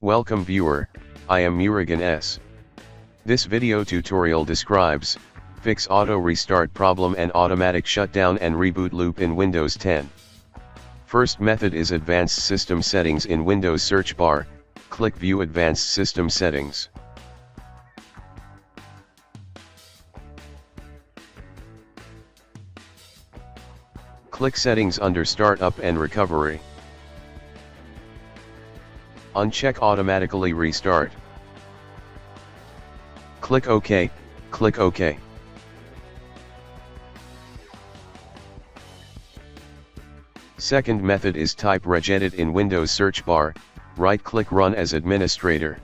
Welcome viewer, I am Regedit. This video tutorial describes, fix auto restart problem and automatic shutdown and reboot loop in Windows 10. First method is Advanced System Settings in Windows search bar, click View Advanced System Settings. Click Settings under Startup and Recovery. Uncheck Automatically Restart. Click OK, click OK. Second method is type Regedit in Windows search bar, right-click Run as Administrator.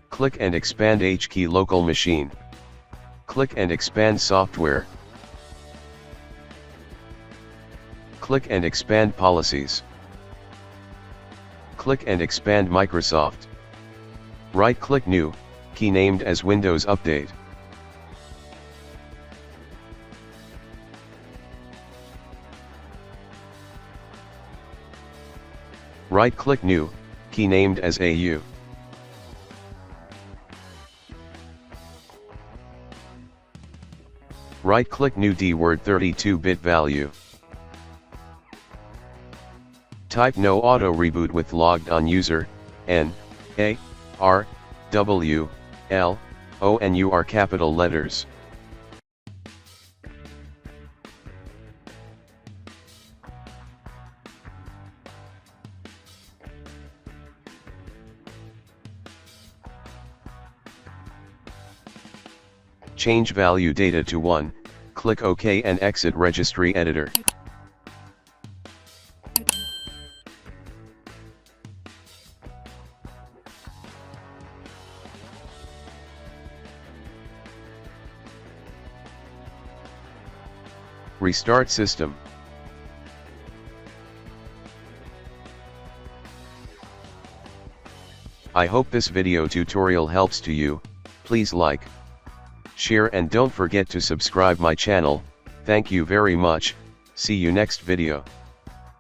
Click and expand HKey Local Machine. Click and expand Software. Click and expand Policies. Click and expand Microsoft. Right-click New, key named as Windows Update. Right-click New, key named as AU. Right-click New D-Word 32-bit value. Type No Auto Reboot with Logged On User, N, A, R, W, L, O and U are capital letters. Change value data to 1, click OK and exit Registry Editor. Restart system. I hope this video tutorial helps to you. Please like, share and don't forget to subscribe my channel. Thank you very much. See you next video.